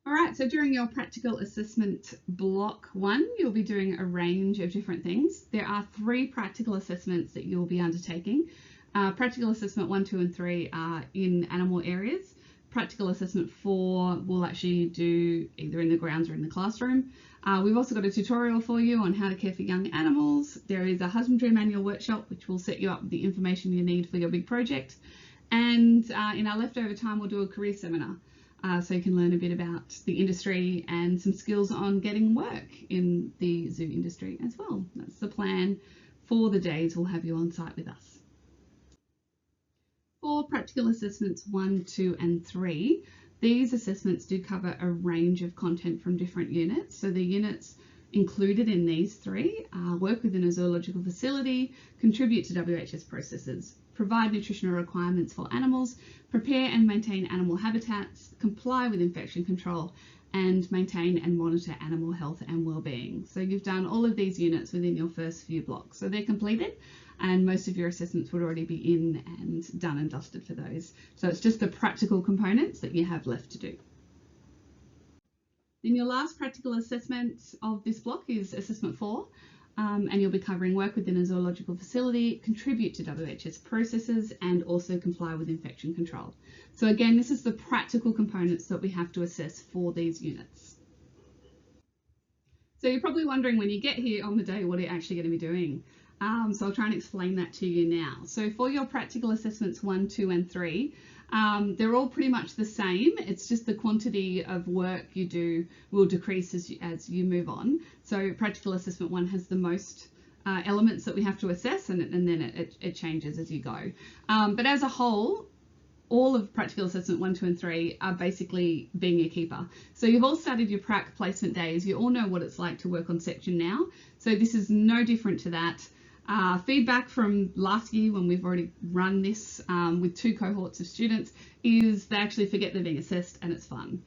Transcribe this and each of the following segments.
All right, so during your practical assessment block 1, you'll be doing a range of different things. There are 3 practical assessments that you'll be undertaking. Practical assessment 1, 2 and 3 are in animal areas. Practical assessment 4 we'll actually do either in the grounds or in the classroom. We've also got a tutorial for you on how to care for young animals. There is a husbandry manual workshop which will set you up with the information you need for your big project. And in our leftover time we'll do a career seminar. So you can learn a bit about the industry and some skills on getting work in the zoo industry as well. That's the plan for the days we'll have you on site with us. For practical assessments 1, 2 and 3, these assessments do cover a range of content from different units. So the units included in these 3 are work within a zoological facility, contribute to WHS processes, provide nutritional requirements for animals, prepare and maintain animal habitats, comply with infection control, and maintain and monitor animal health and well-being. So you've done all of these units within your first few blocks. So they're completed and most of your assessments would already be in and done and dusted for those. So it's just the practical components that you have left to do. Then your last practical assessment of this block is assessment 4. And you'll be covering work within a zoological facility, contribute to WHS processes, and also comply with infection control. So again, this is the practical components that we have to assess for these units. So you're probably wondering when you get here on the day, what are you actually going to be doing? So I'll try and explain that to you now. So for your practical assessments 1, 2 and 3, they're all pretty much the same. It's just the quantity of work you do will decrease as you move on. So practical assessment 1 has the most elements that we have to assess, and then it changes as you go. But as a whole, all of practical assessment 1, 2 and 3 are basically being a keeper. So you've all started your prac placement days. You all know what it's like to work on section now. So this is no different to that. Feedback from last year when we've already run this with 2 cohorts of students is they actually forget they're being assessed and it's fun.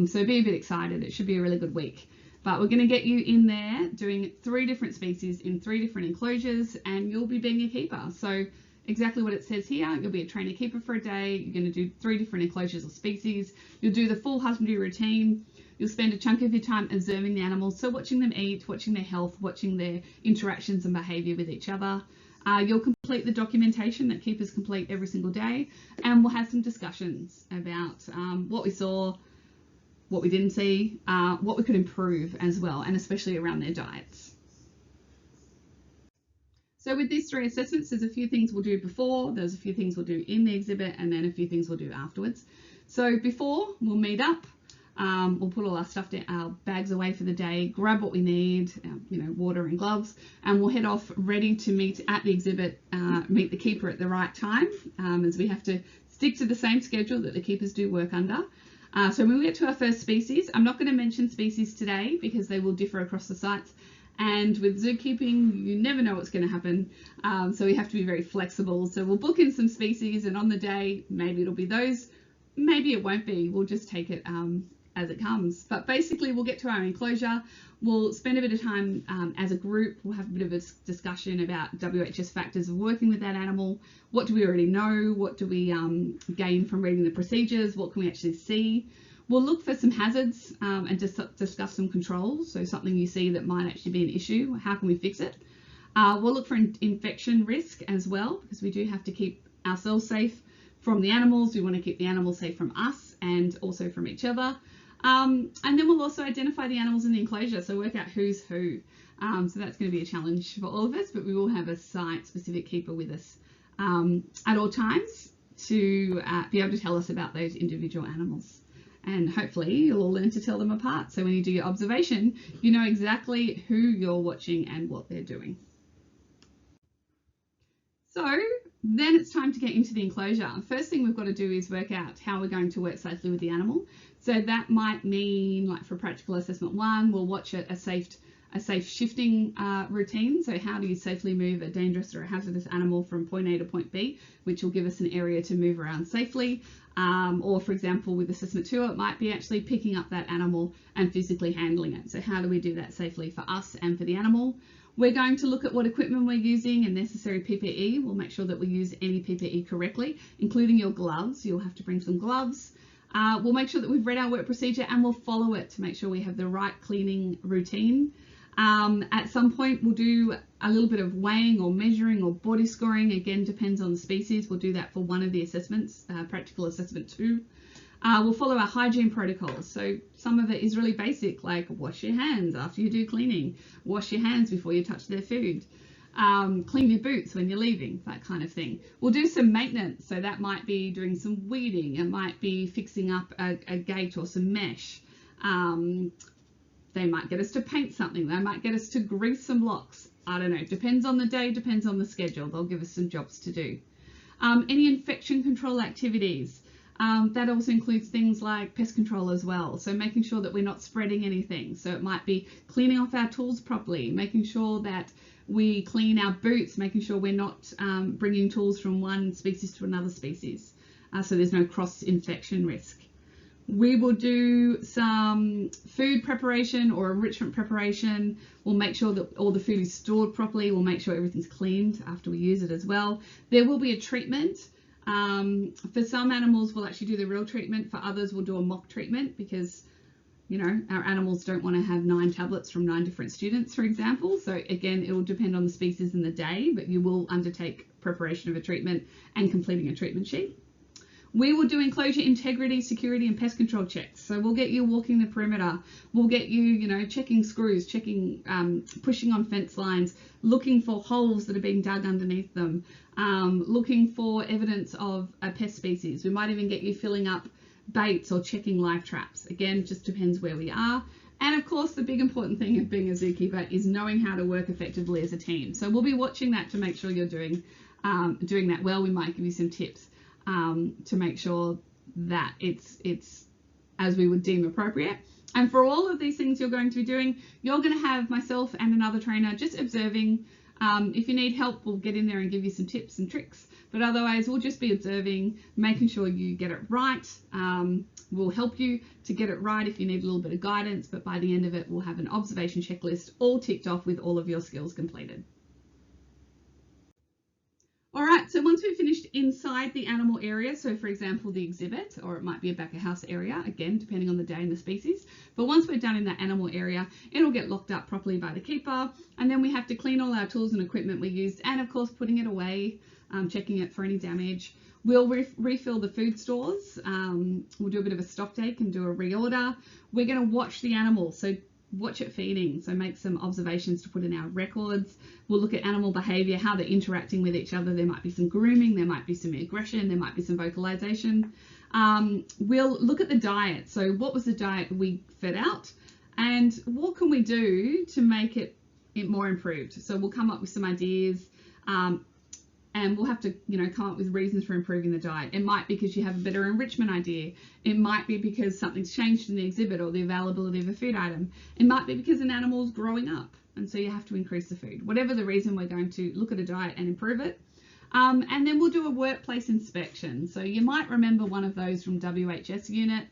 So be a bit excited. It should be a really good week. But we're going to get you in there doing 3 different species in 3 different enclosures and you'll be being a keeper. So exactly what it says here, you'll be a trainer keeper for a day. You're going to do 3 different enclosures or species. You'll do the full husbandry routine. You'll spend a chunk of your time observing the animals, so watching them eat, watching their health, watching their interactions and behaviour with each other. You'll complete the documentation that keepers complete every single day, and we'll have some discussions about what we saw, what we didn't see, what we could improve as well, and especially around their diets. So with these 3 assessments, there's a few things we'll do before, there's a few things we'll do in the exhibit, and then a few things we'll do afterwards. So before, we'll meet up. We'll put all our stuff down, our bags away for the day, grab what we need, water and gloves, and we'll head off ready to meet at the exhibit, meet the keeper at the right time, as we have to stick to the same schedule that the keepers do work under. So when we get to our first species, I'm not going to mention species today because they will differ across the sites. And with zookeeping, you never know what's going to happen. So we have to be very flexible. So we'll book in some species and on the day, maybe it'll be those, maybe it won't be. We'll just take it as it comes. But basically we'll get to our enclosure, we'll spend a bit of time as a group, we'll have a bit of a discussion about WHS factors of working with that animal. What do we already know? What do we gain from reading the procedures? What can we actually see? We'll look for some hazards and just discuss some controls. So something you see that might actually be an issue, how can we fix it? We'll look for infection risk as well, because we do have to keep ourselves safe from the animals. We want to keep the animals safe from us and also from each other. And then we'll also identify the animals in the enclosure, so work out who's who. So that's going to be a challenge for all of us, but we will have a site-specific keeper with us at all times to be able to tell us about those individual animals. And hopefully you'll all learn to tell them apart. So when you do your observation, you know exactly who you're watching and what they're doing. So then it's time to get into the enclosure. First thing we've got to do is work out how we're going to work safely with the animal. So that might mean, like for practical assessment 1, we'll watch a safe shifting routine. So how do you safely move a dangerous or a hazardous animal from point A to point B, which will give us an area to move around safely. Or for example, with assessment 2, it might be actually picking up that animal and physically handling it. So how do we do that safely for us and for the animal? We're going to look at what equipment we're using and necessary PPE. We'll make sure that we use any PPE correctly, including your gloves. You'll have to bring some gloves. We'll make sure that we've read our work procedure and we'll follow it to make sure we have the right cleaning routine. At some point we'll do a little bit of weighing or measuring or body scoring. Again, depends on the species. We'll do that for one of the assessments, practical assessment 2. We'll follow our hygiene protocols. So some of it is really basic, like wash your hands after you do cleaning, wash your hands before you touch their food, clean your boots when you're leaving, that kind of thing. We'll do some maintenance. So that might be doing some weeding. It might be fixing up a gate or some mesh. They might get us to paint something. They might get us to grease some locks. I don't know. Depends on the day, depends on the schedule. They'll give us some jobs to do. Any infection control activities. That also includes things like pest control as well. So making sure that we're not spreading anything. So it might be cleaning off our tools properly, making sure that we clean our boots, making sure we're not bringing tools from one species to another species. So there's no cross-infection risk. We will do some food preparation or enrichment preparation. We'll make sure that all the food is stored properly. We'll make sure everything's cleaned after we use it as well. There will be a treatment. For some animals, we'll actually do the real treatment. For others, we'll do a mock treatment because, you know, our animals don't want to have 9 tablets from 9 different students, for example. So again, it will depend on the species and the day, but you will undertake preparation of a treatment and completing a treatment sheet. We will do enclosure integrity, security and pest control checks. So we'll get you walking the perimeter. We'll get you, you know, checking screws, checking, pushing on fence lines, looking for holes that are being dug underneath them, looking for evidence of a pest species. We might even get you filling up baits or checking live traps. Again, just depends where we are. And of course, the big important thing of being a zookeeper is knowing how to work effectively as a team. So we'll be watching that to make sure you're doing that well. We might give you some tips to make sure that it's as we would deem appropriate. And for all of these things you're going to be doing, you're going to have myself and another trainer just observing. If you need help, we'll get in there and give you some tips and tricks, but otherwise we'll just be observing, making sure you get it right. We'll help you to get it right if you need a little bit of guidance, but by the end of it, we'll have an observation checklist all ticked off with all of your skills completed. All right, so once we've finished inside the animal area, so for example, the exhibit, or it might be a back of house area, again, depending on the day and the species. But once we're done in that animal area, it'll get locked up properly by the keeper. And then we have to clean all our tools and equipment we used, and of course, putting it away, checking it for any damage. We'll refill the food stores. We'll do a bit of a stock take and do a reorder. We're gonna watch the animal. So watch it feeding, so make some observations to put in our records. We'll look at animal behavior, how they're interacting with each other. There might be some grooming, there might be some aggression, there might be some vocalization. We'll look at the diet. So what was the diet we fed out and what can we do to make it more improved? So we'll come up with some ideas and we'll have to, you know, come up with reasons for improving the diet. It might be because you have a better enrichment idea. It might be because something's changed in the exhibit or the availability of a food item. It might be because an animal's growing up and so you have to increase the food. Whatever the reason, we're going to look at a diet and improve it. And then we'll do a workplace inspection. So you might remember one of those from WHS unit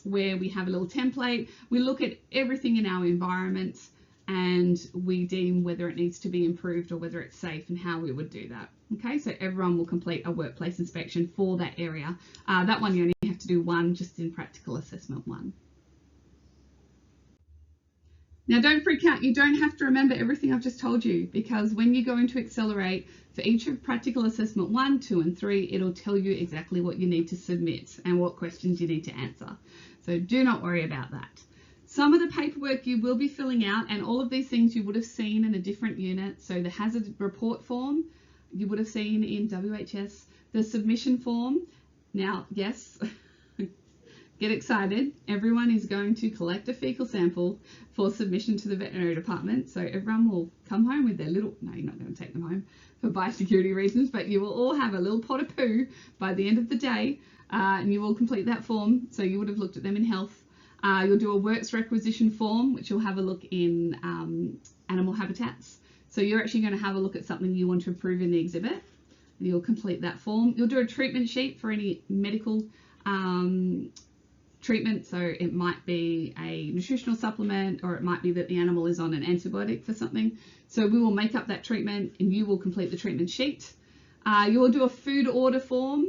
where we have a little template. We look at everything in our environment and we deem whether it needs to be improved or whether it's safe and how we would do that. Okay, so everyone will complete a workplace inspection for that area. That one you only have to do one just in practical assessment 1. Now don't freak out, you don't have to remember everything I've just told you, because when you go into Accelerate, for each of practical assessment 1, 2 and 3, it'll tell you exactly what you need to submit and what questions you need to answer. So do not worry about that. Some of the paperwork you will be filling out, and all of these things you would have seen in a different unit. So the hazard report form you would have seen in WHS, the submission form. Now, yes, get excited. Everyone is going to collect a fecal sample for submission to the veterinary department. So everyone will come home with their little, no, you're not going to take them home for biosecurity reasons, but you will all have a little pot of poo by the end of the day, and you will complete that form. So you would have looked at them in health. You'll do a works requisition form, which you'll have a look in animal habitats. So you're actually going to have a look at something you want to improve in the exhibit. And you'll complete that form. You'll do a treatment sheet for any medical treatment. So it might be a nutritional supplement, or it might be that the animal is on an antibiotic for something. So we will make up that treatment and you will complete the treatment sheet. You will do a food order form,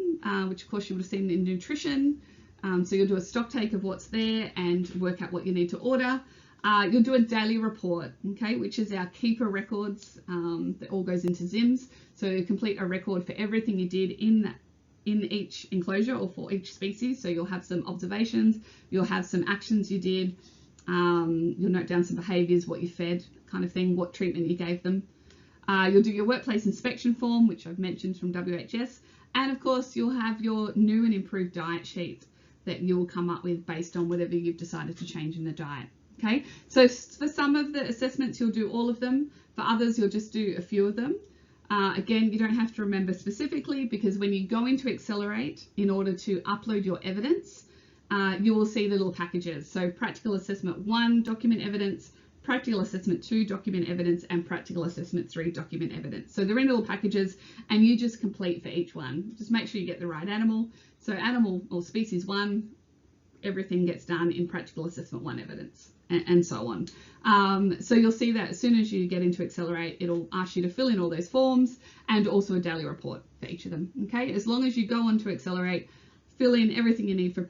which of course you would have seen in nutrition. So you'll do a stock take of what's there and work out what you need to order. You'll do a daily report, okay, which is our keeper records that all goes into Zims. So you complete a record for everything you did in each enclosure or for each species. So you'll have some observations, you'll have some actions you did, you'll note down some behaviours, what you fed, kind of thing, what treatment you gave them. You'll do your workplace inspection form, which I've mentioned from WHS, and of course you'll have your new and improved diet sheet that you'll come up with based on whatever you've decided to change in the diet. Okay, so for some of the assessments you'll do all of them, for others you'll just do a few of them. Again, you don't have to remember specifically, because when you go into Accelerate, in order to upload your evidence, you will see the little packages. So Practical Assessment 1, Document Evidence, Practical Assessment 2, Document Evidence, and Practical Assessment 3, Document Evidence. So they're in little packages and you just complete for each one. Just make sure you get the right animal. So animal or species 1, everything gets done in Practical Assessment 1 evidence, and so on. So you'll see that as soon as you get into Accelerate, it'll ask you to fill in all those forms and also a daily report for each of them. Okay, as long as you go on to Accelerate, fill in everything you need for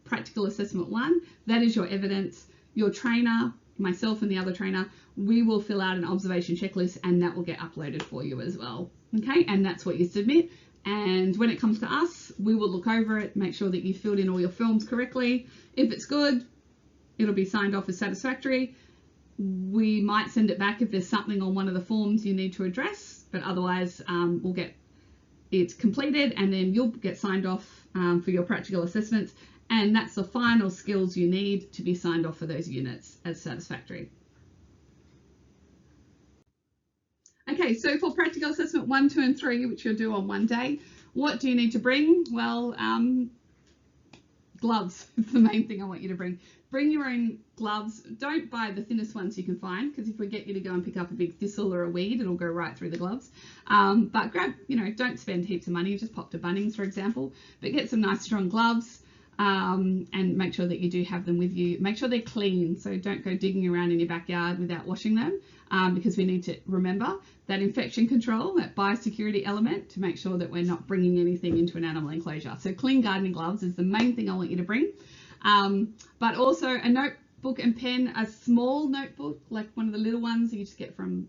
Practical Assessment 1, that is your evidence. Your trainer, myself and the other trainer, we will fill out an observation checklist and that will get uploaded for you as well. Okay, and that's what you submit. And when it comes to us, we will look over it, make sure that you filled in all your forms correctly. If it's good, it'll be signed off as satisfactory. We might send it back if there's something on one of the forms you need to address, but otherwise we'll get it completed and then you'll get signed off for your practical assessments. And that's the final skills you need to be signed off for those units as satisfactory. Okay, so for practical assessment 1, 2, and 3, which you'll do on one day, what do you need to bring? Well, gloves is the main thing I want you to bring. Bring your own gloves. Don't buy the thinnest ones you can find, because if we get you to go and pick up a big thistle or a weed, it'll go right through the gloves. But grab, don't spend heaps of money. Just pop to Bunnings, for example, but get some nice strong gloves. And make sure that you do have them with you. Make sure they're clean, so don't go digging around in your backyard without washing them, because we need to remember that infection control, that biosecurity element, to make sure that we're not bringing anything into an animal enclosure. So clean gardening gloves is the main thing I want you to bring, but also a notebook and pen. A small notebook, like one of the little ones that you just get from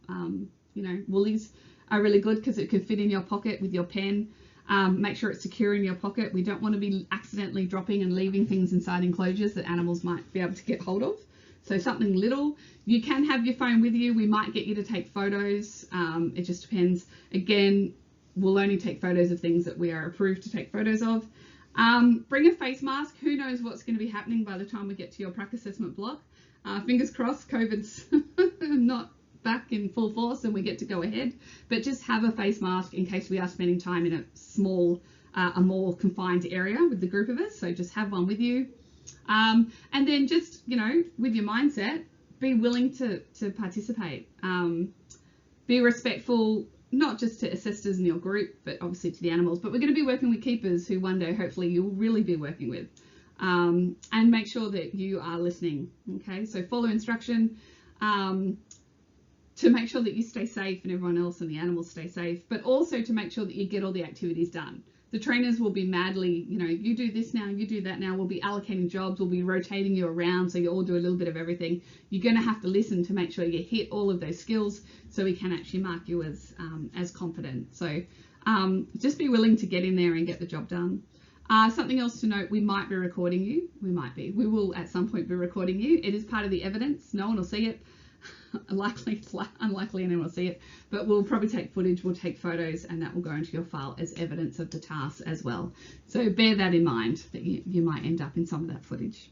Woolies, are really good because it can fit in your pocket with your pen. Make sure it's secure in your pocket. We don't want to be accidentally dropping and leaving things inside enclosures that animals might be able to get hold of. So something little. You can have your phone with you. We might get you to take photos. It just depends. Again, we'll only take photos of things that we are approved to take photos of. Bring a face mask. Who knows what's going to be happening by the time we get to your prac assessment block. Fingers crossed COVID's not back in full force and we get to go ahead, but just have a face mask in case we are spending time in a small, a more confined area with the group of us. So just have one with you, and then just with your mindset, be willing to participate, be respectful, not just to assessors in your group, but obviously to the animals. But we're going to be working with keepers who one day hopefully you'll really be working with, and make sure that you are listening. Okay, so follow instruction, to make sure that you stay safe and everyone else and the animals stay safe, but also to make sure that you get all the activities done. The trainers will be madly, you do this now, you do that now. We'll be allocating jobs, we'll be rotating you around, so you all do a little bit of everything. You're going to have to listen to make sure you hit all of those skills so we can actually mark you as competent. So just be willing to get in there and get the job done. Something else to note, we might be recording you. We will at some point be recording you. It is part of the evidence. No one will see it. Unlikely anyone will see it, but we'll probably take footage, we'll take photos, and that will go into your file as evidence of the task as well. So bear that in mind, that you might end up in some of that footage.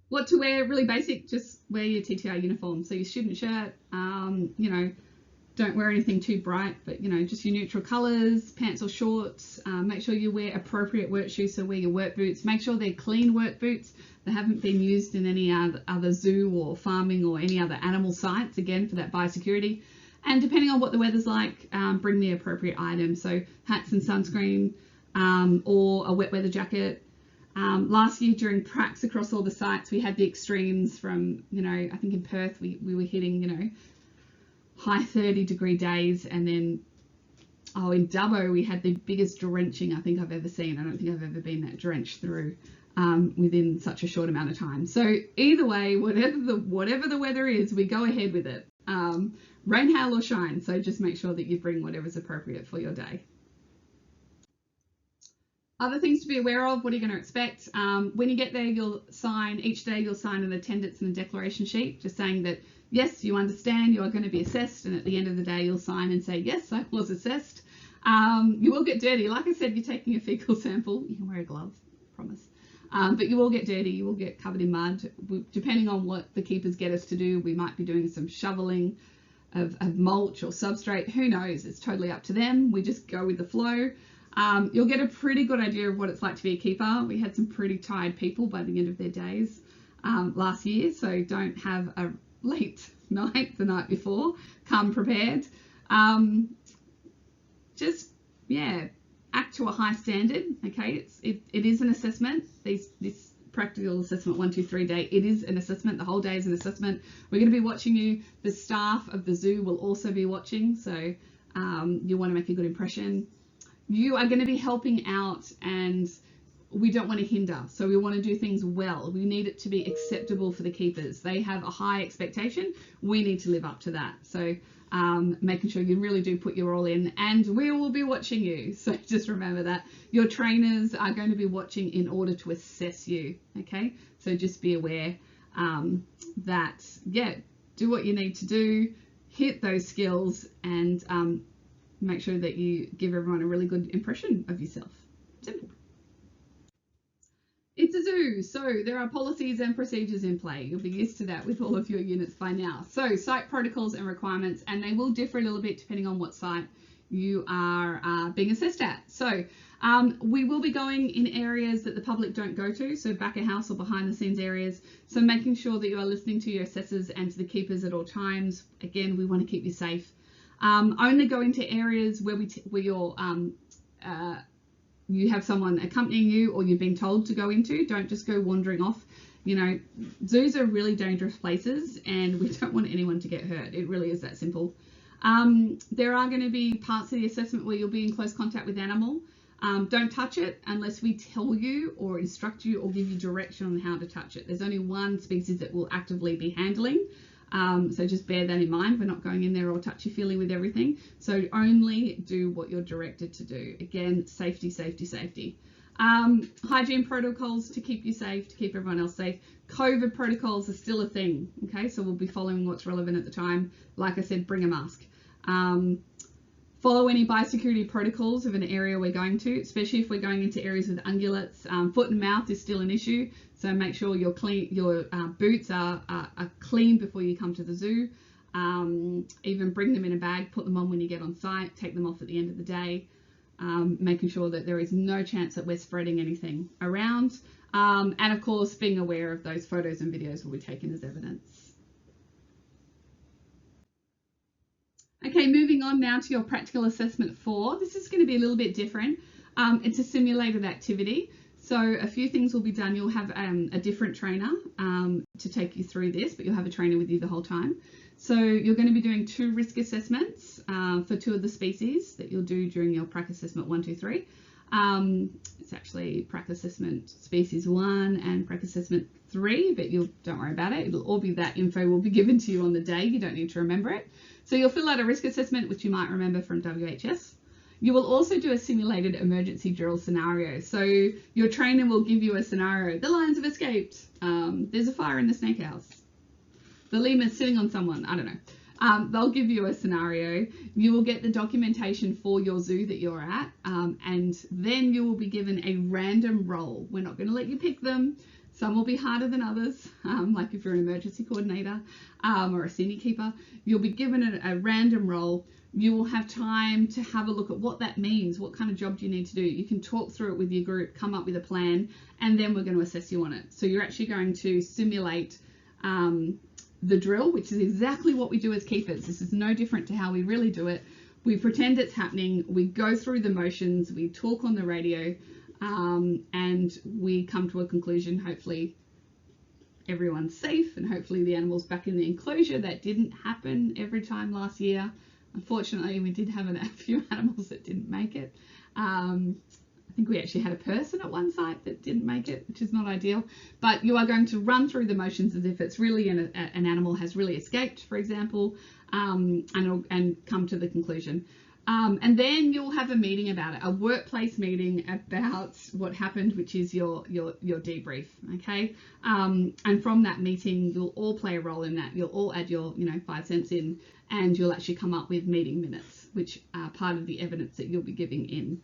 What to wear, really basic, just wear your TTR uniform. So your student shirt, don't wear anything too bright, but just your neutral colours, pants or shorts. Make sure you wear appropriate work shoes, so wear your work boots. Make sure they're clean work boots. They haven't been used in any other zoo or farming or any other animal sites, again, for that biosecurity. And depending on what the weather's like, bring the appropriate items. So hats and sunscreen, or a wet weather jacket. Last year during pracs across all the sites, we had the extremes from, I think in Perth we were hitting, high 30-degree days, and then in Dubbo we had the biggest drenching I think I've ever seen. I don't think I've ever been that drenched through within such a short amount of time. So either way, whatever the weather is, we go ahead with it. Rain, hail or shine. So just make sure that you bring whatever's appropriate for your day. Other things to be aware of, what are you going to expect? When you get there, each day you'll sign an attendance and a declaration sheet, just saying that, yes, you understand you are going to be assessed, and at the end of the day, you'll sign and say, yes, I was assessed. You will get dirty. Like I said, you're taking a fecal sample. You can wear a glove, promise. But you will get dirty, you will get covered in mud. Depending on what the keepers get us to do, we might be doing some shoveling of mulch or substrate. Who knows? It's totally up to them. We just go with the flow. You'll get a pretty good idea of what it's like to be a keeper. We had some pretty tired people by the end of their days last year, so don't have a late night the night before. Come prepared. Act to a high standard. Okay, it is an assessment. This practical assessment 1, 2, 3 day, it is an assessment. The whole day is an assessment. We're going to be watching you. The staff of the zoo will also be watching, so you want to make a good impression. You are going to be helping out, and we don't want to hinder, so we want to do things well. We need it to be acceptable for the keepers. They have a high expectation. We need to live up to that. So making sure you really do put your all in, and we will be watching you. So just remember that your trainers are going to be watching in order to assess you. Okay, so just be aware that, yeah, do what you need to do, hit those skills, and make sure that you give everyone a really good impression of yourself. Simple. It's a zoo, so there are policies and procedures in play. You'll be used to that with all of your units by now. So site protocols and requirements, and they will differ a little bit depending on what site you are being assessed at. So we will be going in areas that the public don't go to, so back of house or behind the scenes areas. So making sure that you are listening to your assessors and to the keepers at all times. Again, we want to keep you safe. Only go into areas where you have someone accompanying you, or you've been told to go into. Don't just go wandering off. You know, zoos are really dangerous places, and we don't want anyone to get hurt. It really is that simple. There are going to be parts of the assessment where you'll be in close contact with animal. Don't touch it unless we tell you or instruct you or give you direction on how to touch it. There's only one species that will actively be handling. So just bear that in mind. We're not going in there all touchy-feely with everything. So only do what you're directed to do. Again, safety, safety, safety. Hygiene protocols to keep you safe, to keep everyone else safe. COVID protocols are still a thing. Okay, so we'll be following what's relevant at the time. Like I said, bring a mask. Follow any biosecurity protocols of an area we're going to, especially if we're going into areas with ungulates. Foot and mouth is still an issue, so make sure your boots are clean before you come to the zoo. Even bring them in a bag, put them on when you get on site, take them off at the end of the day, making sure that there is no chance that we're spreading anything around. And of course, being aware of those photos and videos will be taken as evidence. Okay, moving on now to your practical assessment 4. This is going to be a little bit different. It's a simulated activity. So a few things will be done. You'll have a different trainer to take you through this, but you'll have a trainer with you the whole time. So you're going to be doing 2 risk assessments for 2 of the species that you'll do during your prac assessment 1, 2, 3. It's actually prac assessment species 1 and prac assessment 3, but don't worry about it. It'll all be that info will be given to you on the day. You don't need to remember it. So you'll fill out a risk assessment, which you might remember from WHS. You will also do a simulated emergency drill scenario. So your trainer will give you a scenario. The lions have escaped. There's a fire in the snake house. The lemur's sitting on someone. I don't know. They'll give you a scenario. You will get the documentation for your zoo that you're at, and then you will be given a random role. We're not going to let you pick them. Some will be harder than others, like if you're an emergency coordinator or a senior keeper. You'll be given a random role. You will have time to have a look at what that means. What kind of job do you need to do? You can talk through it with your group, come up with a plan, and then we're going to assess you on it. So you're actually going to simulate the drill, which is exactly what we do as keepers. This is no different to how we really do it. We pretend it's happening. We go through the motions. We talk on the radio. And we come to a conclusion. Hopefully everyone's safe, and hopefully the animal's back in the enclosure. That didn't happen every time last year, Unfortunately, we did have a few animals that didn't make it. I think we actually had a person at one site that didn't make it, which is not ideal. But you are going to run through the motions as if it's really an animal has really escaped, for example, and come to the conclusion. And then you'll have a meeting about it, a workplace meeting about what happened, which is your debrief, okay? And from that meeting, you'll all play a role in that. You'll all add your 5 cents in, and you'll actually come up with meeting minutes, which are part of the evidence that you'll be giving in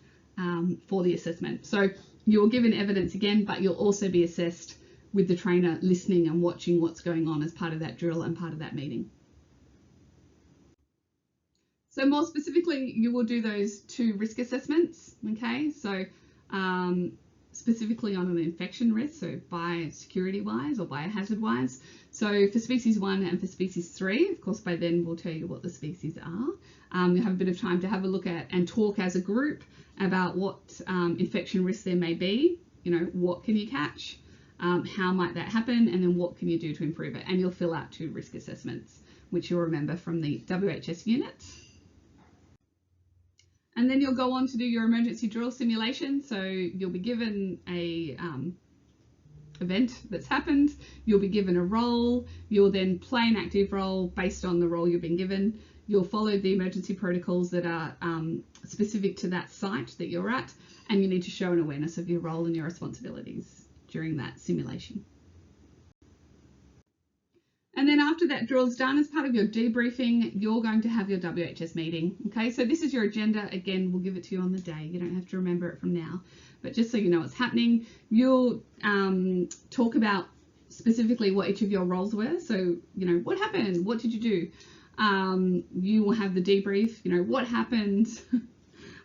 for the assessment. So you'll give in evidence again, but you'll also be assessed with the trainer listening and watching what's going on as part of that drill and part of that meeting. So more specifically, you will do those 2 risk assessments, okay? So specifically on an infection risk, so biosecurity-wise or biohazard-wise. So for species 1 and for species 3, of course, by then we'll tell you what the species are. You'll have a bit of time to have a look at and talk as a group about what infection risks there may be. What can you catch? How might that happen? And then what can you do to improve it? And you'll fill out 2 risk assessments, which you'll remember from the WHS unit. And then you'll go on to do your emergency drill simulation. So you'll be given a event that's happened. You'll be given a role. You'll then play an active role based on the role you've been given. You'll follow the emergency protocols that are specific to that site that you're at. And you need to show an awareness of your role and your responsibilities during that simulation. And then after that drill's done, as part of your debriefing, you're going to have your WHS meeting. Okay, so this is your agenda. Again, we'll give it to you on the day. You don't have to remember it from now. But just so you know what's happening, you'll talk about specifically what each of your roles were. So, what happened? What did you do? You will have the debrief. What happened?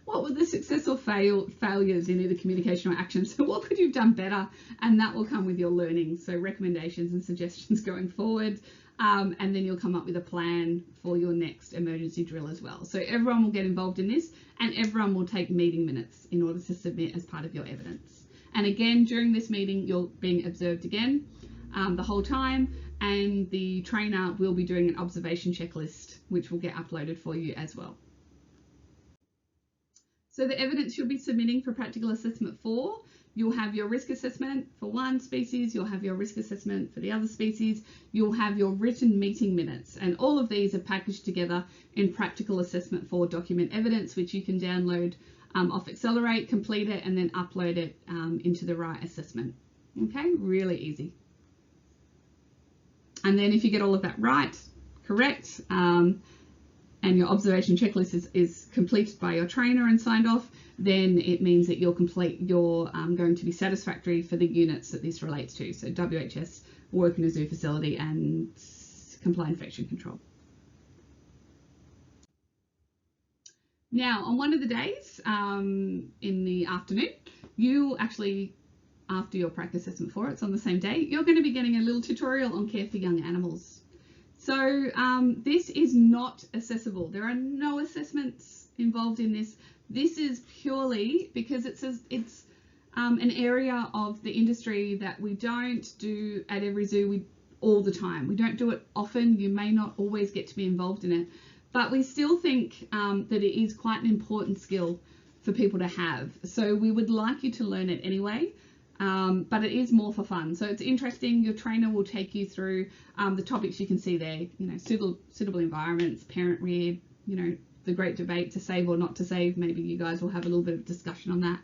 What were the success or failures in either communication or action? So what could you have done better? And that will come with your learning. So recommendations and suggestions going forward. And then you'll come up with a plan for your next emergency drill as well. So everyone will get involved in this, and everyone will take meeting minutes in order to submit as part of your evidence. And again, during this meeting, you're being observed again the whole time, and the trainer will be doing an observation checklist, which will get uploaded for you as well. So the evidence you'll be submitting for practical assessment 4, you'll have your risk assessment for one species, you'll have your risk assessment for the other species, you'll have your written meeting minutes, and all of these are packaged together in practical assessment 4 document evidence, which you can download off Accelerate, complete it, and then upload it into the right assessment. Okay, really easy. And then if you get all of that right, correct, and your observation checklist is completed by your trainer and signed off, then it means that you're going to be satisfactory for the units that this relates to. So WHS, work in a zoo facility, and compliant infection control. Now, on one of the days in the afternoon, you actually, after your practice assessment 4, it's on the same day, you're going to be getting a little tutorial on care for young animals. So this is not assessable. There are no assessments involved in this. This is purely because it's an area of the industry that we don't do at every zoo all the time. We don't do it often. You may not always get to be involved in it, but we still think that it is quite an important skill for people to have. So we would like you to learn it anyway. But it is more for fun. So it's interesting. Your trainer will take you through the topics you can see there, suitable environments, parent reared, the great debate to save or not to save. Maybe you guys will have a little bit of discussion on that.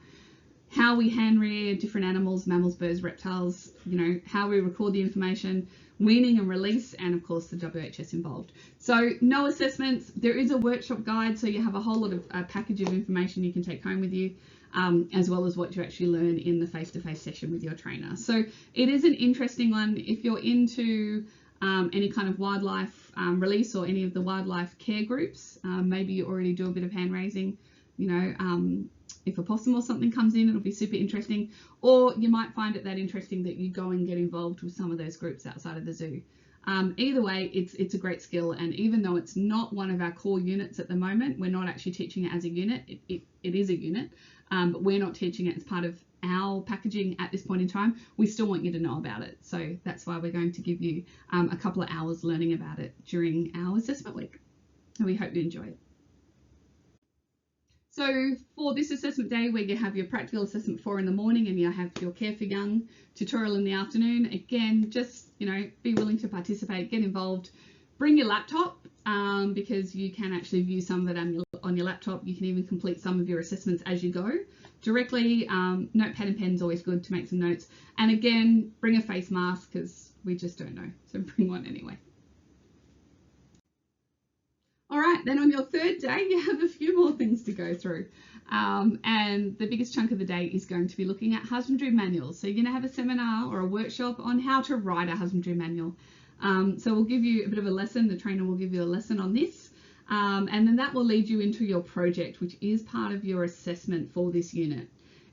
How we hand rear different animals, mammals, birds, reptiles, how we record the information, weaning and release, and of course the WHS involved. So no assessments. There is a workshop guide, so you have a whole lot of a package of information you can take home with you. As well as what you actually learn in the face-to-face session with your trainer. So it is an interesting one. If you're into any kind of wildlife release or any of the wildlife care groups, maybe you already do a bit of hand raising, if a possum or something comes in, it'll be super interesting. Or you might find it that interesting that you go and get involved with some of those groups outside of the zoo. Either way, it's a great skill, and even though it's not one of our core units at the moment, we're not actually teaching it as a unit. It is a unit, but we're not teaching it as part of our packaging at this point in time. We still want you to know about it, so that's why we're going to give you a couple of hours learning about it during our assessment week, and we hope you enjoy it. So for this assessment day where you have your practical assessment 4 in the morning and you have your Care for Young tutorial in the afternoon, again, just, you know, be willing to participate, get involved, bring your laptop because you can actually view some of it on your laptop. You can even complete some of your assessments as you go directly. Notepad and pen is always good to make some notes. And again, bring a face mask because we just don't know. So bring one anyway. All right, then on your third day, you have a few more things to go through. And the biggest chunk of the day is going to be looking at husbandry manuals. So you're going to have a seminar or a workshop on how to write a husbandry manual. So we'll give you a bit of a lesson. The trainer will give you a lesson on this. And then that will lead you into your project, which is part of your assessment for this unit.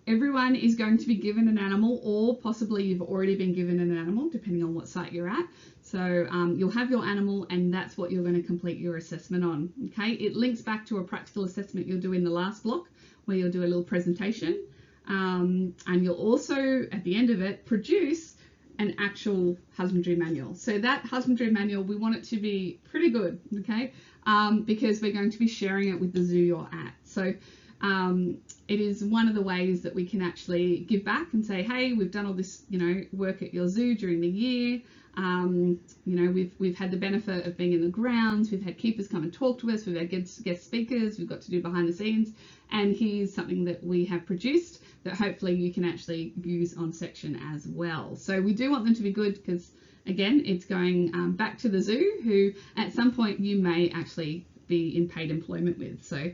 Everyone is going to be given an animal, or possibly you've already been given an animal, depending on what site you're at. So you'll have your animal and that's what you're going to complete your assessment on. Okay, it links back to a practical assessment you'll do in the last block where you'll do a little presentation. And you'll also, at the end of it, produce an actual husbandry manual. So that husbandry manual, we want it to be pretty good, okay? Because we're going to be sharing it with the zoo you're at. So it is one of the ways that we can actually give back and say, hey, we've done all this, you know, work at your zoo during the year. You know, we've had the benefit of being in the grounds, we've had keepers come and talk to us, we've had guest speakers, we've got to do behind the scenes, and here's something that we have produced that hopefully you can actually use on section as well. So we do want them to be good because, again, it's going back to the zoo, who at some point you may actually be in paid employment with. So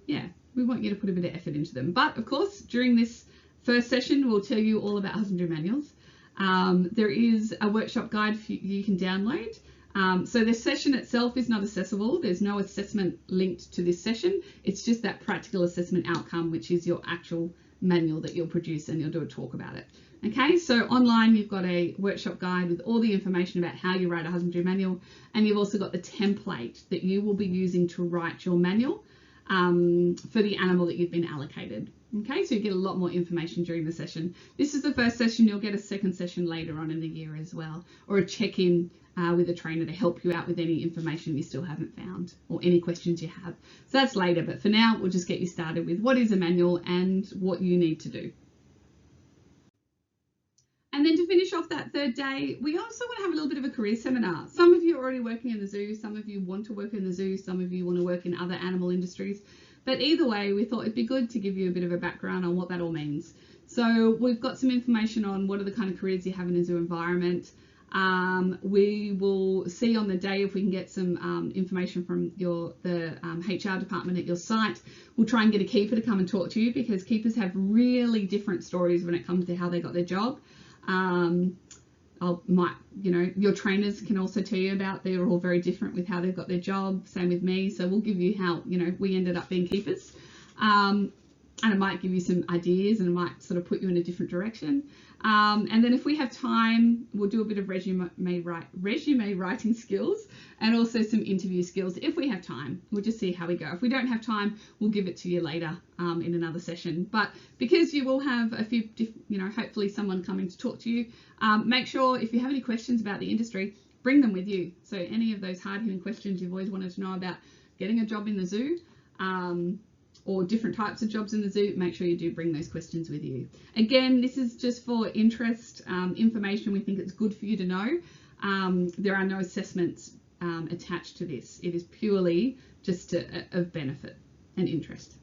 yeah, we want you to put a bit of effort into them. But of course, during this first session, we'll tell you all about husbandry manuals. There is a workshop guide you can download. So the session itself is not accessible. There's no assessment linked to this session. It's just that practical assessment outcome, which is your actual manual that you'll produce, and you'll do a talk about it. Okay, so online you've got a workshop guide with all the information about how you write a husbandry manual, and you've also got the template that you will be using to write your manual for the animal that you've been allocated. Okay, so you get a lot more information during the session. This is the first session. You'll get a second session later on in the year as well, or a check-in with a trainer to help you out with any information you still haven't found or any questions you have. So that's later, but for now, we'll just get you started with what is a manual and what you need to do. And then to finish off that third day, we also want to have a little bit of a career seminar. Some of you are already working in the zoo, some of you want to work in the zoo, some of you want to work in other animal industries. But either way, we thought it'd be good to give you a bit of a background on what that all means. So we've got some information on what are the kind of careers you have in a zoo environment. We will see on the day if we can get some information from the HR department at your site. We'll try and get a keeper to come and talk to you, because keepers have really different stories when it comes to how they got their job. You know, your trainers can also tell you about, they're all very different with how they've got their job. Same with me. So we'll give you how, you know, we ended up being keepers. And it might give you some ideas, and it might sort of put you in a different direction. And then if we have time, we'll do a bit of resume writing skills and also some interview skills. If we have time, we'll just see how we go. If we don't have time, we'll give it to you later in another session. But because you will have a few, you know, hopefully someone coming to talk to you, make sure if you have any questions about the industry, bring them with you. So any of those hard-hitting questions you've always wanted to know about getting a job in the zoo, or different types of jobs in the zoo, make sure you do bring those questions with you. Again, this is just for interest information. We think it's good for you to know. There are no assessments attached to this. It is purely just of benefit and interest.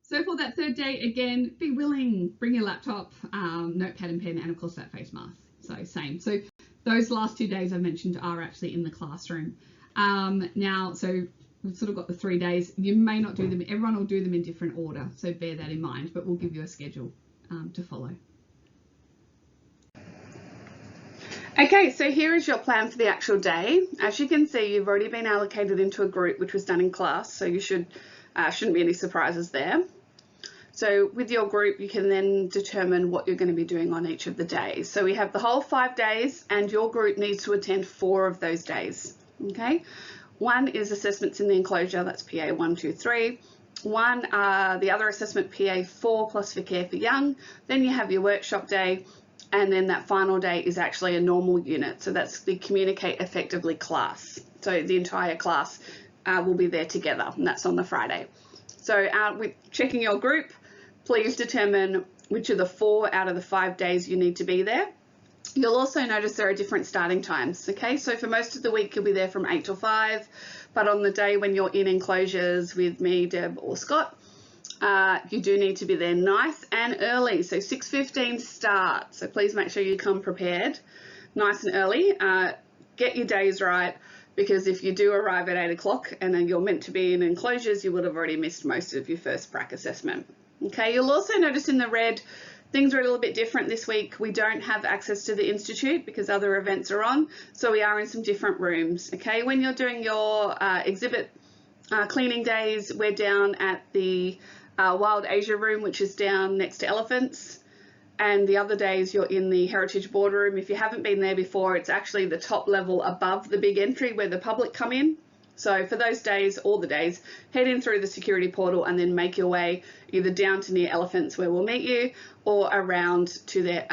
So for that third day, again, be willing, bring your laptop, notepad and pen, and of course that face mask. So same. So those last 2 days I mentioned are actually in the classroom. Now, so we've sort of got the 3 days. You may not do them, everyone will do them in different order, so bear that in mind, but we'll give you a schedule to follow. Okay, so here is your plan for the actual day. As you can see, you've already been allocated into a group which was done in class, so you shouldn't be any surprises there. So with your group, you can then determine what you're going to be doing on each of the days. So we have the whole 5 days, and your group needs to attend 4 of those days. Okay. One is assessments in the enclosure, that's PA 1, 2, 3. One, the other assessment, PA 4 plus for Care for Young. Then you have your workshop day, and then that final day is actually a normal unit. So that's the Communicate Effectively class. So the entire class will be there together, and that's on the Friday. So with checking your group, please determine which of the 4 out of the 5 days you need to be there. You'll also notice there are different starting times, okay? So for most of the week, you'll be there from 8 till 5, but on the day when you're in enclosures with me, Deb, or Scott, you do need to be there nice and early. So 6:15 start. So please make sure you come prepared, nice and early. Get your days right, because if you do arrive at 8 o'clock and then you're meant to be in enclosures, you would have already missed most of your first prac assessment. Okay, you'll also notice in the red, things are a little bit different this week. We don't have access to the Institute because other events are on, so we are in some different rooms. Okay, when you're doing your exhibit cleaning days, we're down at the Wild Asia room, which is down next to elephants. And the other days you're in the Heritage Boardroom. If you haven't been there before, it's actually the top level above the big entry where the public come in. So for those days, all the days, head in through the security portal and then make your way either down to near elephants where we'll meet you, or around to their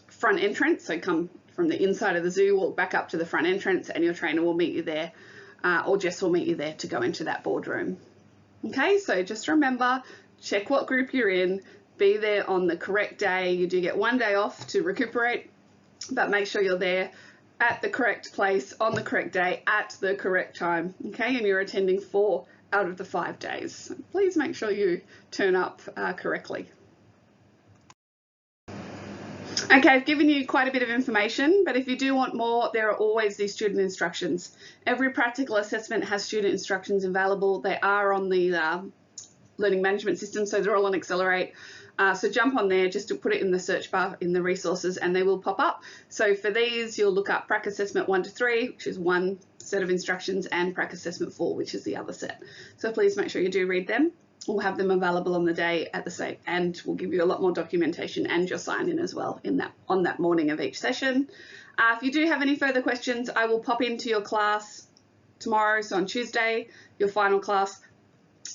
front entrance. So come from the inside of the zoo, walk back up to the front entrance, and your trainer will meet you there, or Jess will meet you there to go into that boardroom. Okay, so just remember, check what group you're in, be there on the correct day. You do get 1 day off to recuperate, but make sure you're there at the correct place on the correct day at the correct time. Okay, and you're attending 4 out of the 5 days. So please make sure you turn up correctly. Okay, I've given you quite a bit of information, but if you do want more, there are always these student instructions. Every practical assessment has student instructions available. They are on the learning management system, so they're all on Accelerate. So jump on there just to put it in the search bar in the resources, and they will pop up. So for these, you'll look up Prac Assessment 1 to 3, which is one set of instructions, and Prac Assessment 4, which is the other set. So please make sure you do read them. We'll have them available on the day at the same, and we'll give you a lot more documentation and your sign in as well on that morning of each session. If you do have any further questions, I will pop into your class tomorrow, so on Tuesday, your final class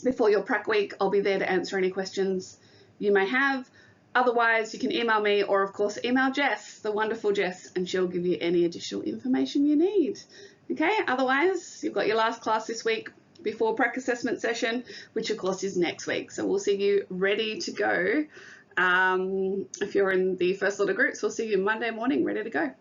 before your prac week. I'll be there to answer any questions you may have. Otherwise, you can email me, or of course email Jess, the wonderful Jess, and she'll give you any additional information you need. Okay, otherwise you've got your last class this week before prac assessment session, which of course is next week. So we'll see you ready to go. If you're in the first lot of groups, we'll see you Monday morning ready to go.